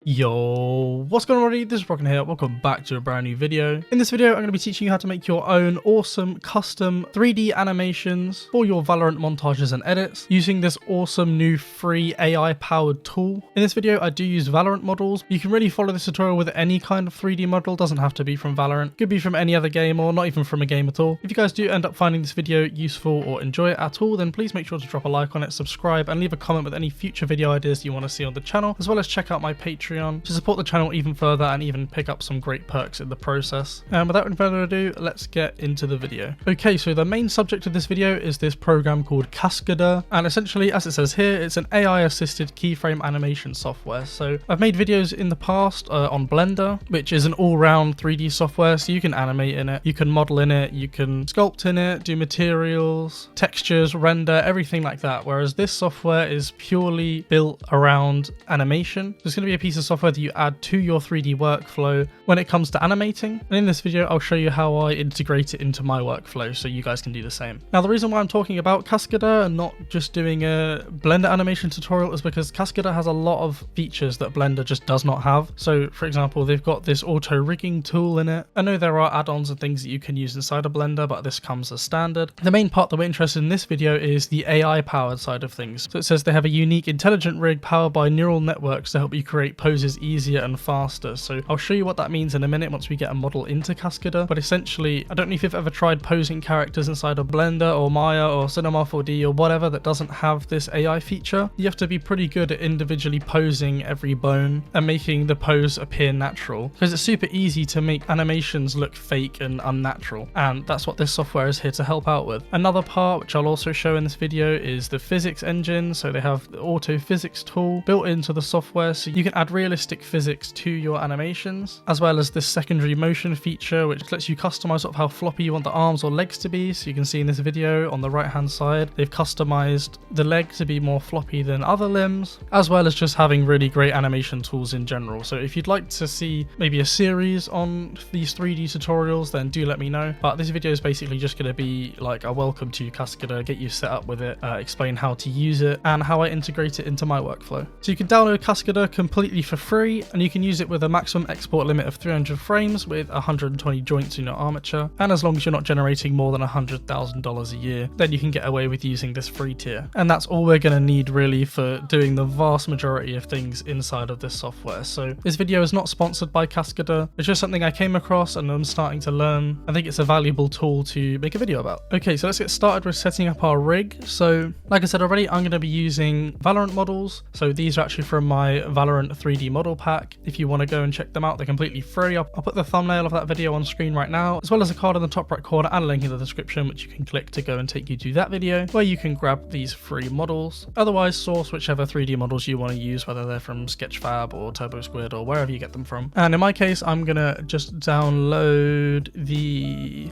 Yo, what's going on everybody? This is Rockin here. Welcome back to a brand new video. In this video, I'm going to be teaching you how to make your own awesome custom 3D animations for your Valorant montages and edits using this awesome new free AI powered tool. In this video, I do use Valorant models. You can really follow this tutorial with any kind of 3D model. Doesn't have to be from Valorant. Could be from any other game or not even from a game at all. If you guys do end up finding this video useful or enjoy it at all, then please make sure to drop a like on it, subscribe, and leave a comment with any future video ideas you want to see on the channel, as well as check out my Patreon to support the channel even further and even pick up some great perks in the process. And without any further ado, let's get into the video. Okay, so the main subject of this video is this program called Cascadeur, and essentially, as it says here, it's an AI assisted keyframe animation software. So I've made videos in the past on Blender, which is an all-round 3D software, so you can animate in it, you can model in it, you can sculpt in it, do materials, textures, render, everything like that, whereas this software is purely built around animation. There's going to be a piece of software that you add to your 3D workflow when it comes to animating, and in this video I'll show you how I integrate it into my workflow so you guys can do the same. Now the reason why I'm talking about Cascadeur and not just doing a Blender animation tutorial is because Cascadeur has a lot of features that Blender just does not have. So for example, they've got this auto rigging tool in it. I know there are add-ons and things that you can use inside of Blender, but this comes as standard. The main part that we're interested in this video is the AI powered side of things. So it says they have a unique intelligent rig powered by neural networks to help you create poses easier and faster. So I'll show you what that means in a minute once we get a model into Cascadeur. But essentially, I don't know if you've ever tried posing characters inside of Blender or Maya or Cinema 4D or whatever that doesn't have this AI feature. You have to be pretty good at individually posing every bone and making the pose appear natural, because it's super easy to make animations look fake and unnatural, and that's what this software is here to help out with. Another part, which I'll also show in this video, is the physics engine. So they have the AutoPysics tool built into the software, so you can add realistic physics to your animations, as well as this secondary motion feature which lets you customize sort of how floppy you want the arms or legs to be. So you can see in this video on the right hand side they've customized the leg to be more floppy than other limbs, as well as just having really great animation tools in general. So if you'd like to see maybe a series on these 3D tutorials, then do let me know. But this video is basically just going to be like a welcome to Cascadeur, get you set up with it, explain how to use it and how I integrate it into my workflow. So you can download Cascadeur completely for free, and you can use it with a maximum export limit of 300 frames with 120 joints in your armature, and as long as you're not generating more than $100,000 a year, then you can get away with using this free tier. And that's all we're going to need really for doing the vast majority of things inside of this software. So this video is not sponsored by Cascadeur, it's just something I came across and I'm starting to learn. I think it's a valuable tool to make a video about. Okay, so let's get started with setting up our rig. So like I said already, I'm going to be using Valorant models. So these are actually from my Valorant 3D model pack. If you want to go and check them out, they're completely free. I'll put the thumbnail of that video on screen right now, as well as a card in the top right corner and a link in the description which you can click to go and take you to that video where you can grab these free models. Otherwise, source whichever 3D models you want to use, whether they're from Sketchfab or TurboSquid or wherever you get them from. And in my case, I'm gonna just download the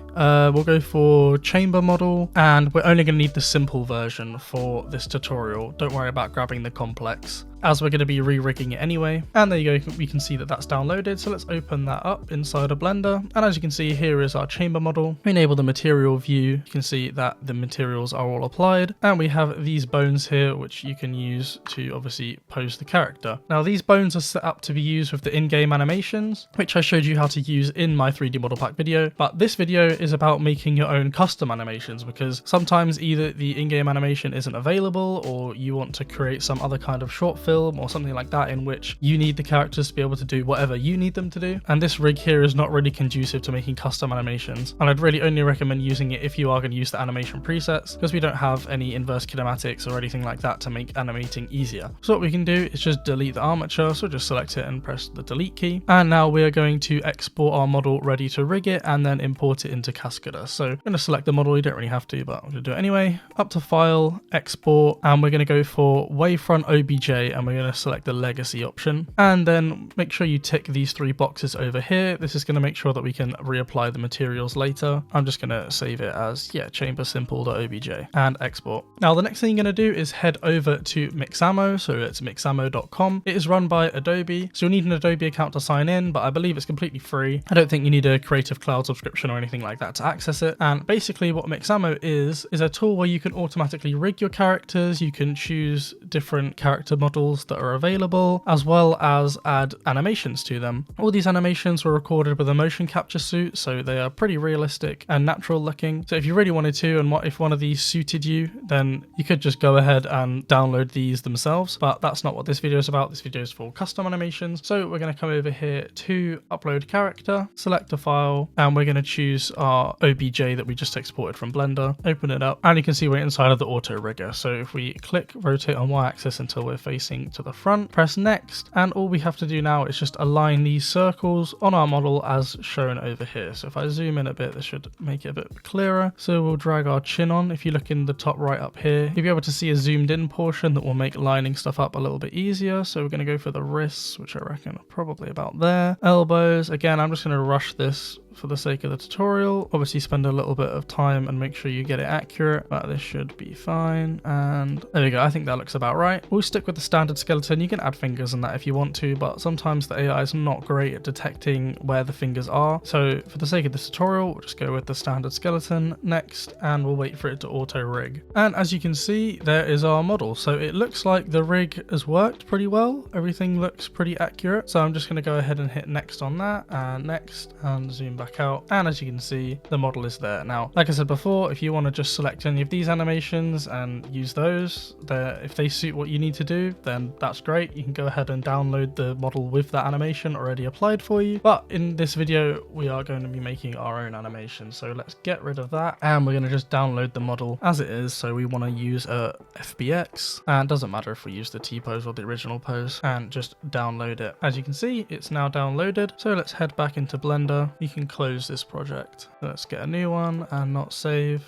we'll go for chamber model, and we're only gonna need the simple version for this tutorial. Don't worry about grabbing the complex, as we're going to be re-rigging it anyway. And there you go, we can see that that's downloaded. So let's open that up inside of Blender, and as you can see, here is our chamber model. We enable the material view, you can see that the materials are all applied, and we have these bones here which you can use to obviously pose the character. Now these bones are set up to be used with the in-game animations, which I showed you how to use in my 3D model pack video, but this video is about making your own custom animations, because sometimes either the in-game animation isn't available, or you want to create some other kind of short film or something like that in which you need the characters to be able to do whatever you need them to do. And this rig here is not really conducive to making custom animations, and I'd really only recommend using it if you are going to use the animation presets, because we don't have any inverse kinematics or anything like that to make animating easier. So what we can do is just delete the armature, so just select it and press the delete key, and now we are going to export our model ready to rig it and then import it into Cascadeur. So I'm going to select the model, you don't really have to, but I'm going to do it anyway. Up to File, Export, and we're going to go for Wavefront OBJ, and we're going to select the legacy option, and then make sure you tick these three boxes over here. This is going to make sure that we can reapply the materials later. I'm just going to save it as chamber simple.obj and export. Now the next thing you're going to do is head over to Mixamo, so it's mixamo.com. It is run by Adobe, so you'll need an Adobe account to sign in, but I believe it's completely free. I don't think you need a Creative Cloud subscription or anything like that to access it. And basically what Mixamo is a tool where you can automatically rig your characters, you can choose different character models that are available, as well well as add animations to them. All these animations were recorded with a motion capture suit, so they are pretty realistic and natural looking. So if you really wanted to, and if one of these suited you, then you could just go ahead and download these themselves, but that's not what this video is about. This video is for custom animations. So we're going to come over here to upload character, select a file, and we're going to choose our OBJ that we just exported from Blender, open it up, and you can see we're inside of the auto rigger. So if we click rotate on y-axis until we're facing to the front, press next, and all we have to do now is just align these circles on our model as shown over here. So if I zoom in a bit, this should make it a bit clearer. So we'll drag our chin on. If you look in the top right up here, you'll be able to see a zoomed in portion that will make lining stuff up a little bit easier. So we're going to go for the wrists, which I reckon are probably about there. Elbows, again, I'm just going to rush this for the sake of the tutorial. Obviously spend a little bit of time and make sure you get it accurate, but this should be fine. And there we go. I think that looks about right. We'll stick with the standard skeleton. You can add fingers and that if you want to, but sometimes the AI is not great at detecting where the fingers are. So for the sake of this tutorial, we'll just go with the standard skeleton next, and we'll wait for it to auto rig. And as you can see, there is our model. So it looks like the rig has worked pretty well. Everything looks pretty accurate. So I'm just going to go ahead and hit next on that, and next, and zoom back out, and as you can see, the model is there. Now, like I said before, if you want to just select any of these animations and use those, if they suit what you need to do, then that's great. You can go ahead and download the model with that animation already applied for you. But in this video, we are going to be making our own animation. So let's get rid of that, and we're going to just download the model as it is. So we want to use a FBX, and it doesn't matter if we use the T-pose or the original pose, and just download it. As you can see, it's now downloaded. So let's head back into Blender. You can close this project. Let's get a new one and not save.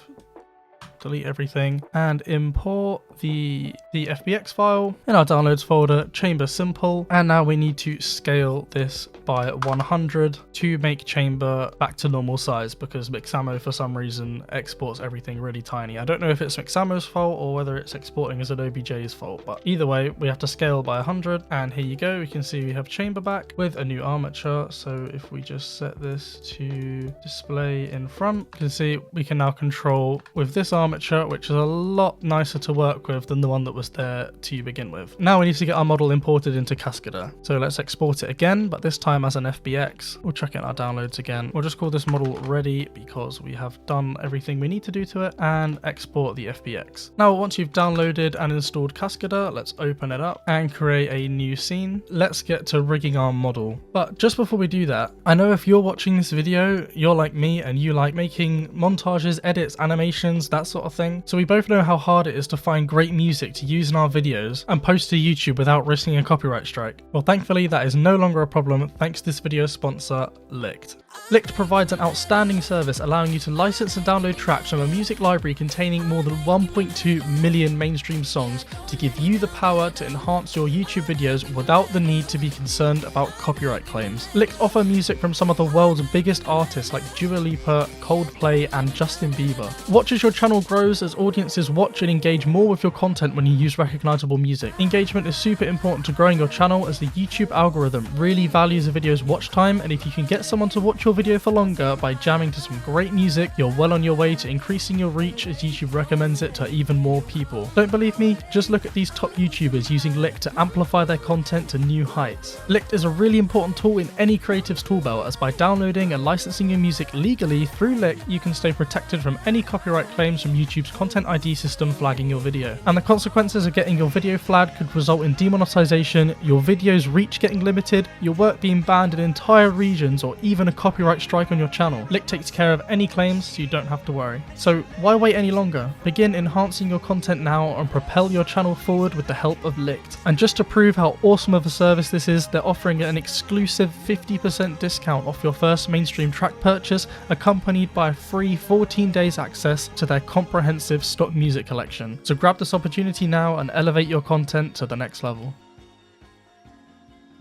Delete everything and import the FBX file in our downloads folder, chamber simple. And now we need to scale this by 100 to make chamber back to normal size, because Mixamo for some reason exports everything really tiny. I don't know if it's Mixamo's fault or whether it's exporting as an OBJ's fault, but either way we have to scale by 100. And here you go, we can see we have chamber back with a new armature. So if we just set this to display in front, you can see we can now control with this armature, which is a lot nicer to work with than the one that was there to begin with. Now we need to get our model imported into Cascadeur. So let's export it again, but this time as an FBX. We'll check in our downloads again. We'll just call this model ready because we have done everything we need to do to it, and export the FBX. Now once you've downloaded and installed Cascadeur, let's open it up and create a new scene. Let's get to rigging our model. But just before we do that, I know if you're watching this video, you're like me and you like making montages, edits, animations, that sort of thing. So we both know how hard it is to find great music to use in our videos and post to YouTube without risking a copyright strike. Well, thankfully that is no longer a problem thanks to this video's sponsor, Licked. Licked provides an outstanding service allowing you to license and download tracks from a music library containing more than 1.2 million mainstream songs to give you the power to enhance your YouTube videos without the need to be concerned about copyright claims. Licked offer music from some of the world's biggest artists like Dua Lipa, Coldplay, and Justin Bieber. Watch as your channel grows as audiences watch and engage more with your content when you use recognizable music. Engagement is super important to growing your channel as the YouTube algorithm really values a video's watch time, and if you can get someone to watch your video for longer by jamming to some great music, you're well on your way to increasing your reach as YouTube recommends it to even more people. Don't believe me? Just look at these top YouTubers using Licked to amplify their content to new heights. Licked is a really important tool in any creative's tool belt, as by downloading and licensing your music legally through Licked, you can stay protected from any copyright claims from YouTube's Content ID system flagging your video. And the consequences of getting your video flagged could result in demonetization, your video's reach getting limited, your work being banned in entire regions, or even a copyright strike on your channel. Licked takes care of any claims, so you don't have to worry. So why wait any longer? Begin enhancing your content now and propel your channel forward with the help of Licked. And just to prove how awesome of a service this is, they're offering an exclusive 50% discount off your first mainstream track purchase, accompanied by a free 14 days access to their comprehensive stock music collection. So grab this opportunity now and elevate your content to the next level.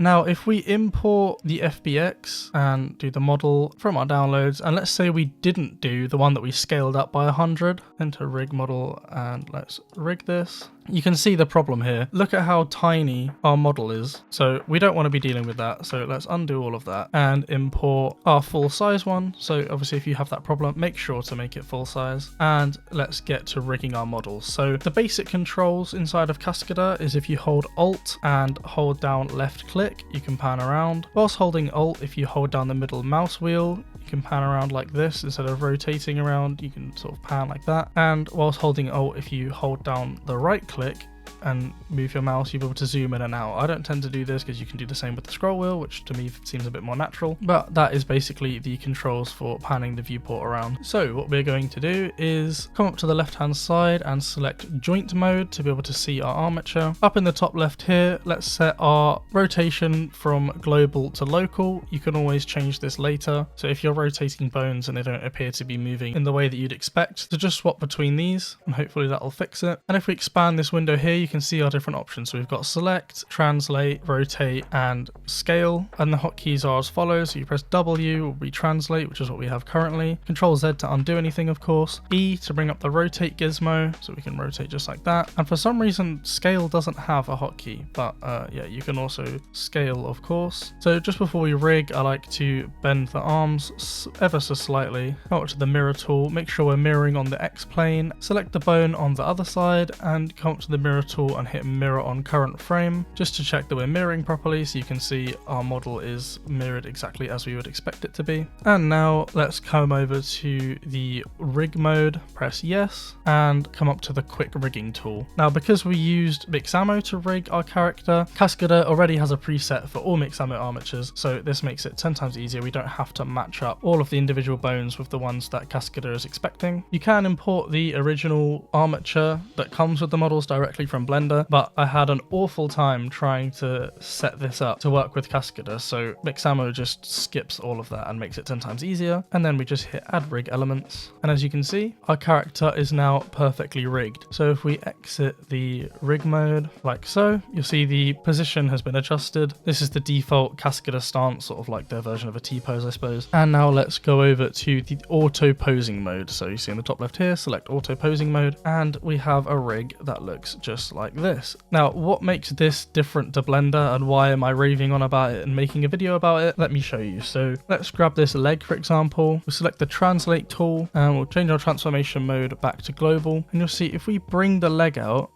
Now, if we import the FBX and do the model from our downloads, and let's say we didn't do the one that we scaled up by 100, enter rig model and let's rig this. you can see the problem here. Look at how tiny our model is. So we don't want to be dealing with that. So let's undo all of that and import our full size one. So obviously if you have that problem, make sure to make it full size, and let's get to rigging our models. So the basic controls inside of Cascadeur is if you hold Alt and hold down left click, you can pan around. Whilst holding Alt, if you hold down the middle mouse wheel, you can pan around like this. Instead of rotating around, you can sort of pan like that. And whilst holding Alt, if you hold down the right click and move your mouse, you'll be able to zoom in and out. I don't tend to do this because you can do the same with the scroll wheel, which to me seems a bit more natural, but that is basically the controls for panning the viewport around. So what we're going to do is come up to the left hand side and select joint mode to be able to see our armature. Up in the top left here, let's set our rotation from global to local. You can always change this later. So if you're rotating bones and they don't appear to be moving in the way that you'd expect, so just swap between these and hopefully that'll fix it. And if we expand this window here, you can see our different options. So we've got select, translate, rotate, and scale. And the hotkeys are as follows. So you press W will be translate, which is what we have currently. Control Z to undo anything, of course. E to bring up the rotate gizmo, so we can rotate just like that. And for some reason, scale doesn't have a hotkey, but yeah, you can also scale, of course. So just before we rig, I like to bend the arms ever so slightly. Go up to the mirror tool, make sure we're mirroring on the X plane. Select the bone on the other side and come up to the mirror tool and hit mirror on current frame just to check that we're mirroring properly, so you can see our model is mirrored exactly as we would expect it to be. And now let's come over to the rig mode, press yes, and come up to the quick rigging tool. Now because we used Mixamo to rig our character, Cascadeur already has a preset for all Mixamo armatures, so this makes it 10 times easier. We don't have to match up all of the individual bones with the ones that Cascadeur is expecting. You can import the original armature that comes with the models directly from Blender, but I had an awful time trying to set this up to work with Cascadeur, so Mixamo just skips all of that and makes it 10 times easier. And then we just hit add rig elements, and as you can see, our character is now perfectly rigged. So if we exit the rig mode like so, you'll see the position has been adjusted. This is the default Cascadeur stance, sort of like their version of a T-pose, I suppose. And now let's go over to the AutoPosing mode. So you see in the top left here, select AutoPosing mode, and we have a rig that looks just like this. Now, what makes this different to Blender and why am I raving on about it and making a video about it? Let me show you. So let's grab this leg, for example. We'll select the translate tool and we'll change our transformation mode back to global. And you'll see if we bring the leg out,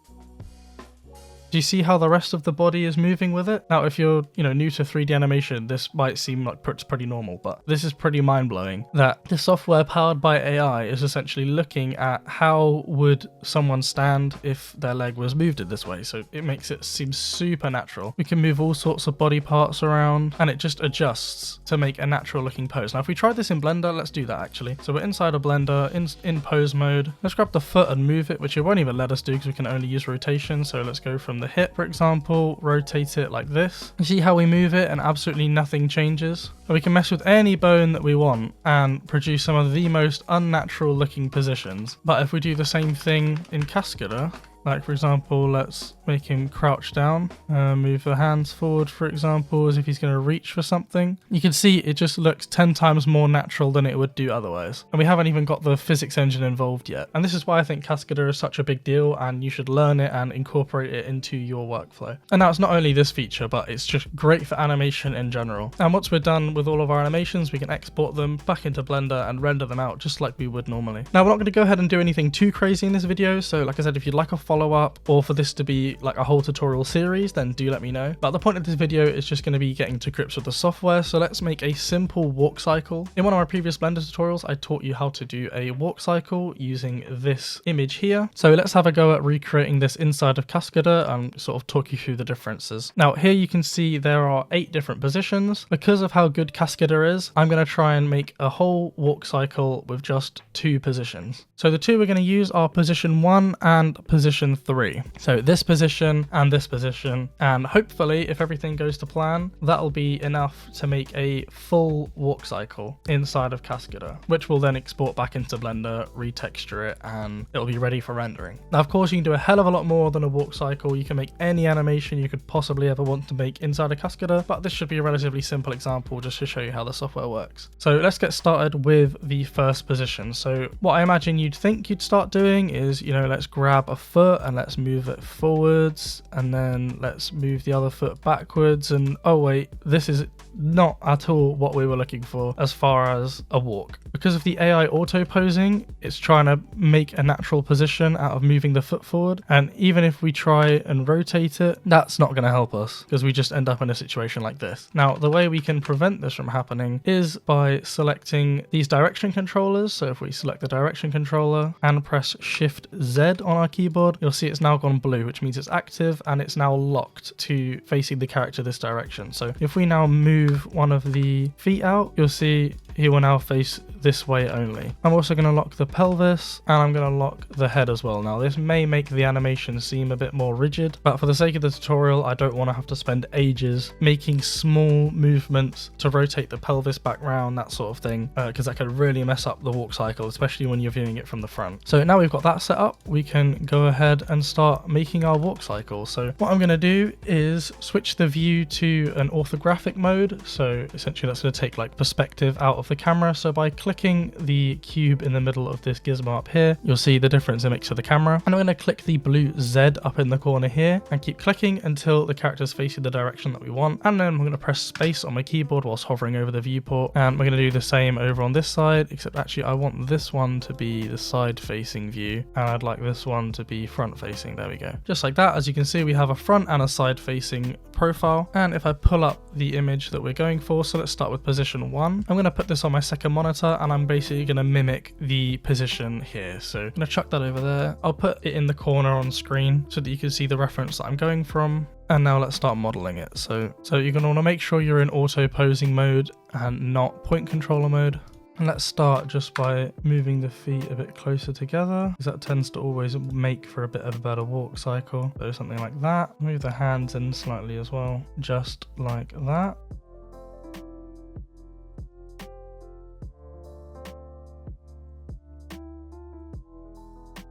do you see how the rest of the body is moving with it? Now, if you're, new to 3D animation, this might seem like it's pretty normal, but this is pretty mind-blowing that the software powered by AI is essentially looking at how would someone stand if their leg was moved in this way. So it makes it seem super natural. We can move all sorts of body parts around and it just adjusts to make a natural looking pose. Now, if we tried this in Blender, let's do that actually. So we're inside of Blender, in pose mode. Let's grab the foot and move it, which it won't even let us do because we can only use rotation. So let's go from the hip, for example, rotate it like this. You see how we move it and absolutely nothing changes? We can mess with any bone that we want and produce some of the most unnatural looking positions. But if we do the same thing in Cascadeur, like for example, let's make him crouch down, move the hands forward, for example, as if he's going to reach for something. You can see it just looks 10 times more natural than it would do otherwise. And we haven't even got the physics engine involved yet. And this is why I think Cascadeur is such a big deal and you should learn it and incorporate it into your workflow. And now it's not only this feature, but it's just great for animation in general. And once we're done with all of our animations, we can export them back into Blender and render them out just like we would normally. Now, we're not going to go ahead and do anything too crazy in this video. So like I said, if you'd like a follow-up or for this to be like a whole tutorial series, then do let me know. But the point of this video is just going to be getting to grips with the software. So let's make a simple walk cycle. In one of my previous Blender tutorials, I taught you how to do a walk cycle using this image here. So let's have a go at recreating this inside of Cascadeur and sort of talk you through the differences. Now here you can see there are 8 different positions. Because of how good Cascadeur is, I'm going to try and make a whole walk cycle with just 2 positions. So the 2 we're going to use are position 1 and position 3. So this position position and this position, and hopefully if everything goes to plan, that'll be enough to make a full walk cycle inside of Cascadeur, which will then export back into Blender, retexture it, and it'll be ready for rendering. Now of course you can do a hell of a lot more than a walk cycle. You can make any animation you could possibly ever want to make inside of Cascadeur, but this should be a relatively simple example just to show you how the software works. So let's get started with the first position. So what I imagine you'd think you'd start doing is, let's grab a foot and let's move it forwards, and then let's move the other foot backwards, and oh wait, this is not at all what we were looking for as far as a walk. Because of the AI AutoPosing, it's trying to make a natural position out of moving the foot forward, and even if we try and rotate it, that's not going to help us because we just end up in a situation like this. Now the way we can prevent this from happening is by selecting these direction controllers. So if we select the direction controller and press Shift Z on our keyboard, you'll see it's now gone blue, which means it's active and it's now locked to facing the character this direction. So if we now move one of the feet out, you'll see he will now face this way only. I'm also going to lock the pelvis, and I'm going to lock the head as well. Now this may make the animation seem a bit more rigid, but for the sake of the tutorial I don't want to have to spend ages making small movements to rotate the pelvis back round, that sort of thing, because that could really mess up the walk cycle, especially when you're viewing it from the front. So now we've got that set up, we can go ahead and start making our walk cycle. So what I'm going to do is switch the view to an orthographic mode. So essentially that's going to take like perspective out of the camera. So by clicking the cube in the middle of this gizmo up here, you'll see the difference it makes to the camera. And I'm going to click the blue Z up in the corner here and keep clicking until the character's facing the direction that we want. And then I'm going to press space on my keyboard whilst hovering over the viewport. And we're going to do the same over on this side, except actually I want this one to be the side facing view and I'd like this one to be front facing. There we go. Just like that. As you can see, we have a front and a side facing profile. And if I pull up the image that we're going for, so let's start with position 1. I'm going to put this on my second monitor and I'm basically going to mimic the position here. So I'm going to chuck that over there. I'll put it in the corner on screen so that you can see the reference that I'm going from. And now let's start modeling it. So you're going to want to make sure you're in auto posing mode and not point controller mode. And let's start just by moving the feet a bit closer together, because that tends to always make for a bit of a better walk cycle. So something like that. Move the hands in slightly as well, just like that.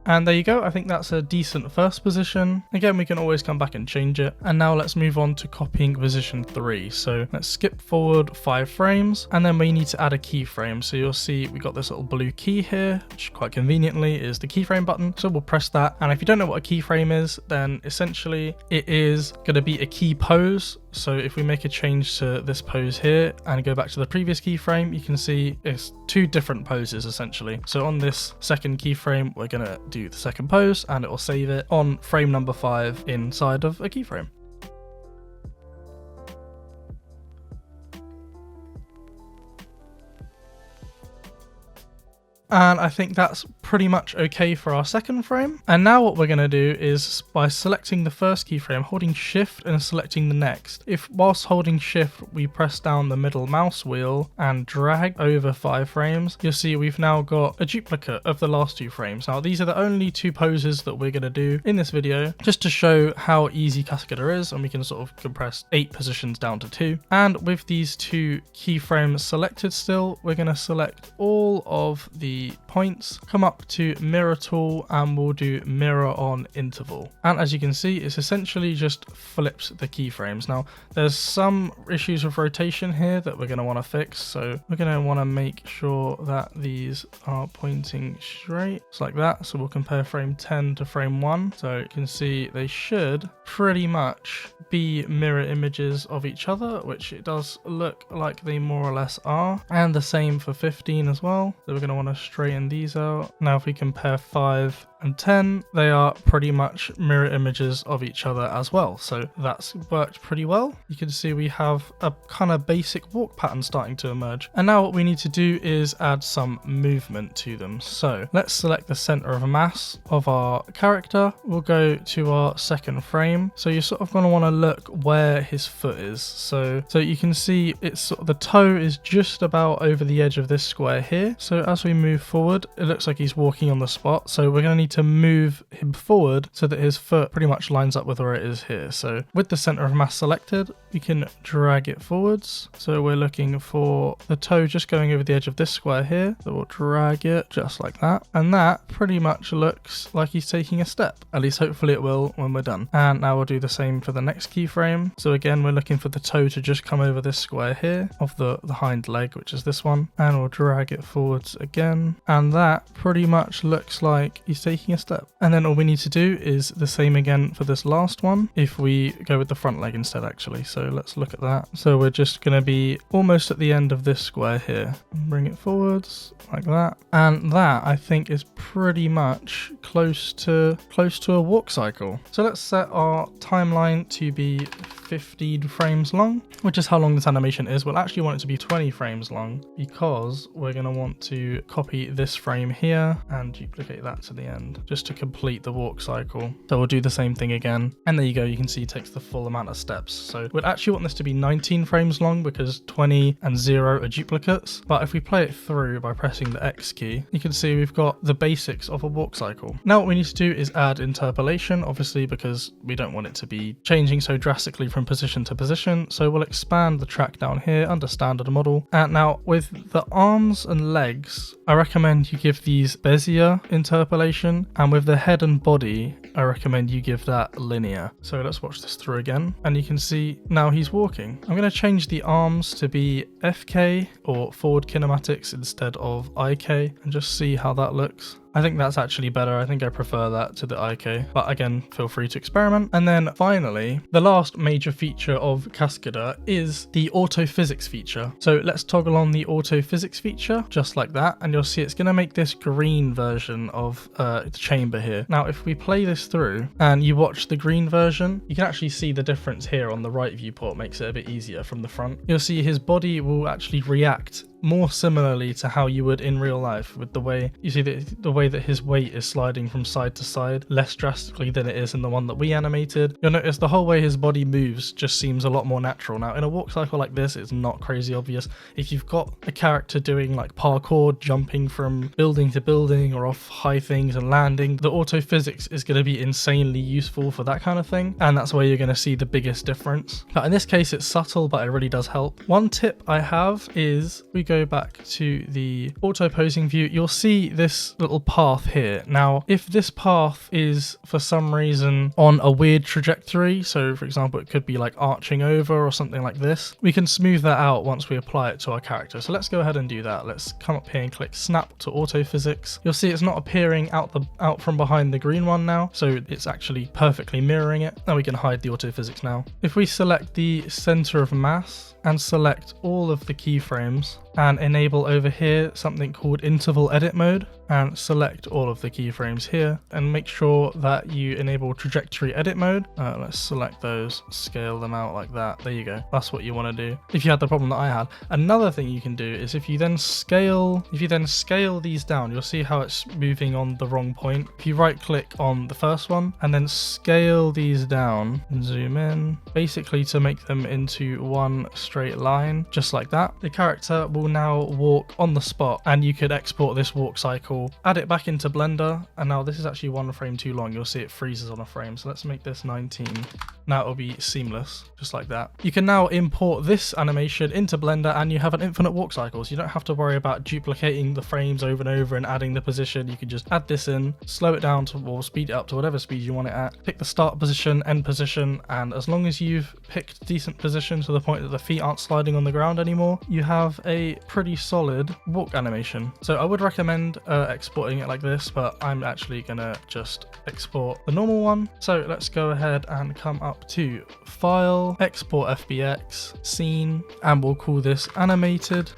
And there you go. I think that's a decent first position. Again, we can always come back and change it. And now let's move on to copying position 3. So let's skip forward 5 frames, and then we need to add a keyframe. So you'll see we got this little blue key here, which quite conveniently is the keyframe button. So we'll press that. And if you don't know what a keyframe is, then essentially it is going to be a key pose. So if we make a change to this pose here and go back to the previous keyframe, you can see it's 2 different poses essentially. So on this second keyframe, we're going to do the second pose and it will save it on frame number 5 inside of a keyframe. And I think that's pretty much okay for our second frame. And now what we're going to do is by selecting the first keyframe, holding shift and selecting the next. If whilst holding shift, we press down the middle mouse wheel and drag over 5 frames, you'll see we've now got a duplicate of the last 2 frames. Now these are the only 2 poses that we're going to do in this video, just to show how easy Cascadeur is, and we can sort of compress 8 positions down to 2. And with these 2 keyframes selected still, we're going to select all of the points, come up to mirror tool, and we'll do mirror on interval. And as you can see, it's essentially just flips the keyframes. Now there's some issues with rotation here that we're going to want to fix, so we're going to want to make sure that these are pointing straight, just like that. So we'll compare frame 10 to frame 1, so you can see they should pretty much be mirror images of each other, which it does look like they more or less are. And the same for 15 as well, so we're going to want to straighten these out. Now if we compare 5 and 10, they are pretty much mirror images of each other as well. So that's worked pretty well. You can see we have a kind of basic walk pattern starting to emerge. And now what we need to do is add some movement to them. So let's select the center of mass of our character. We'll go to our second frame. So you're sort of going to want to look where his foot is. So you can see it's sort of, the toe is just about over the edge of this square here. So as we move forward, it looks like he's walking on the spot. So we're going to need to move him forward so that his foot pretty much lines up with where it is here. So with the center of mass selected, we can drag it forwards. So we're looking for the toe just going over the edge of this square here. So we'll drag it just like that. And that pretty much looks like he's taking a step. At least hopefully it will when we're done. And now we'll do the same for the next keyframe. So again, we're looking for the toe to just come over this square here of the hind leg, which is this one. And we'll drag it forwards again. And that pretty much looks like he's taking a step. And then all we need to do is the same again for this last one, if we go with the front leg instead actually. So let's look at that. So we're just going to be almost at the end of this square here. Bring it forwards like that. And that I think is pretty much close to a walk cycle. So let's set our timeline to be 15 frames long, which is how long this animation is. We'll actually want it to be 20 frames long because we're going to want to copy this frame here and duplicate that to the end just to complete the walk cycle. So we'll do the same thing again. And there you go. You can see it takes the full amount of steps. So we'd actually want this to be 19 frames long because 20 and 0 are duplicates. But if we play it through by pressing the X key, you can see we've got the basics of a walk cycle. Now what we need to do is add interpolation, obviously, because we don't want it to be changing so drastically from position to position. So we'll expand the track down here under standard model. And now with the arms and legs, I recommend you give these Bezier interpolation, and with the head and body, I recommend you give that linear. So let's watch this through again, and you can see now he's walking. I'm going to change the arms to be FK or forward kinematics instead of IK and just see how that looks. I think that's actually better. I think I prefer that to the IK, but again, feel free to experiment. And then finally, the last major feature of Cascadeur is the AutoPhysics feature. So let's toggle on the AutoPhysics feature just like that, and you'll see it's going to make this green version of the chamber here. Now, if we play this through and you watch the green version, you can actually see the difference here on the right viewport. Makes it a bit easier from the front. You'll see his body will actually react more similarly to how you would in real life, with the way you see the way that his weight is sliding from side to side less drastically than it is in the one that we animated. You'll notice the whole way his body moves just seems a lot more natural. Now in a walk cycle like this, it's not crazy obvious. If you've got a character doing like parkour, jumping from building to building or off high things and landing, the AutoPhysics is going to be insanely useful for that kind of thing, and that's where you're going to see the biggest difference. But in this case it's subtle, but it really does help. One tip I have is we go back to the AutoPosing view, you'll see this little path here. Now, if this path is for some reason on a weird trajectory, so for example, it could be like arching over or something like this, we can smooth that out once we apply it to our character. So let's go ahead and do that. Let's come up here and click Snap to AutoPhysics. You'll see it's not appearing out from behind the green one now, so it's actually perfectly mirroring it. Now we can hide the AutoPhysics now. If we select the center of mass and select all of the keyframes and enable over here something called interval edit mode, and select all of the keyframes here and make sure that you enable trajectory edit mode. Let's select those, scale them out like that. There you go. That's what you want to do if you had the problem that I had. Another thing you can do is if you then scale these down, you'll see how it's moving on the wrong point. If you right click on the first one and then scale these down and zoom in, basically to make them into one straight line, just like that, the character will now walk on the spot, and you could export this walk cycle, add it back into Blender, and now this is actually one frame too long. You'll see it freezes on a frame, so let's make this 19. Now it'll be seamless, just like that. You can now import this animation into Blender and you have an infinite walk cycle, so you don't have to worry about duplicating the frames over and over and adding the position. You can just add this in, slow it down to, or speed it up to whatever speed you want it at, pick the start position, end position, and as long as you've picked decent position to the point that the feet aren't sliding on the ground anymore, you have a pretty solid walk animation. So I would recommend exporting it like this, but I'm actually gonna just export the normal one. So let's go ahead and come up to File, Export FBX, Scene, and we'll call this Animated,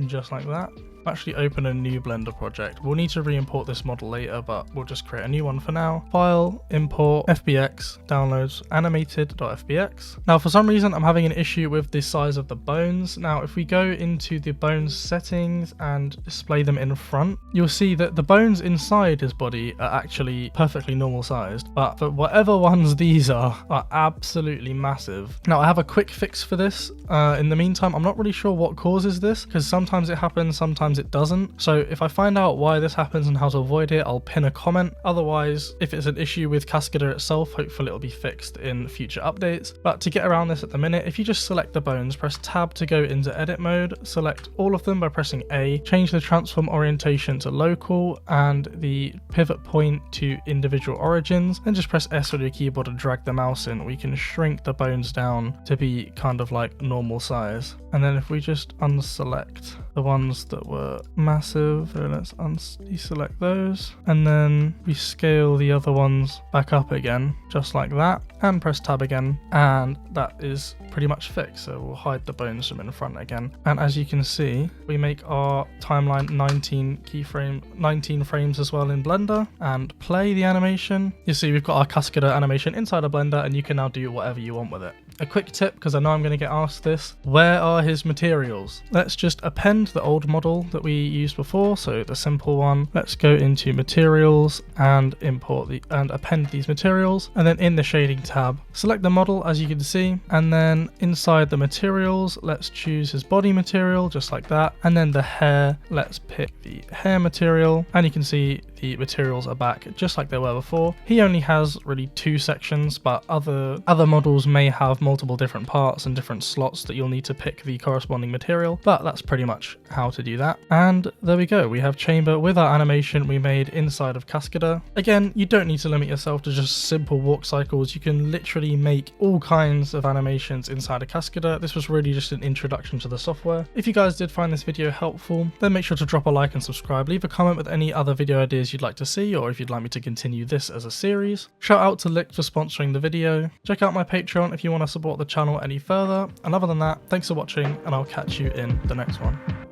just like that. Actually open a new Blender project. We'll need to re-import this model later, but we'll just create a new one for now. File, import, FBX, downloads, animated.fbx. Now for some reason I'm having an issue with the size of the bones. Now if we go into the bones settings and display them in front, you'll see that the bones inside his body are actually perfectly normal sized, but for whatever ones these are absolutely massive. Now I have a quick fix for this. In the meantime, I'm not really sure what causes this, because sometimes it happens, sometimes sometimes it doesn't. So if I find out why this happens and how to avoid it, I'll pin a comment. Otherwise, if it's an issue with Cascadeur itself, hopefully it'll be fixed in future updates. But to get around this at the minute, if you just select the bones, press tab to go into edit mode, select all of them by pressing A, change the transform orientation to local and the pivot point to individual origins, then just press S on your keyboard and drag the mouse in. We can shrink the bones down to be kind of like normal size. And then if we just unselect the ones that were massive, so let's deselect those, and then we scale the other ones back up again, just like that, and press tab again, and that is pretty much fixed. So we'll hide the bones from in front again. And as you can see, we make our timeline 19 frames as well in Blender, and play the animation. You see we've got our Cascadeur animation inside of Blender, and you can now do whatever you want with it. A quick tip, because I know I'm going to get asked this, where are his materials? Let's just append the old model that we used before, so the simple one. Let's go into materials and append these materials, and then in the shading tab, select the model as you can see, and then inside the materials, let's choose his body material just like that, and then the hair, let's pick the hair material, and you can see the materials are back just like they were before. He only has really 2 sections, but other models may have multiple different parts and different slots that you'll need to pick the corresponding material, but that's pretty much how to do that. And there we go, we have Chamber with our animation we made inside of Cascadeur. Again, you don't need to limit yourself to just simple walk cycles. You can literally make all kinds of animations inside of Cascadeur. This was really just an introduction to the software. If you guys did find this video helpful, then make sure to drop a like and subscribe. Leave a comment with any other video ideas you'd like to see, or if you'd like me to continue this as a series. Shout out to Lick for sponsoring the video. Check out my Patreon if you want to support the channel any further. And other than that, thanks for watching, and I'll catch you in the next one.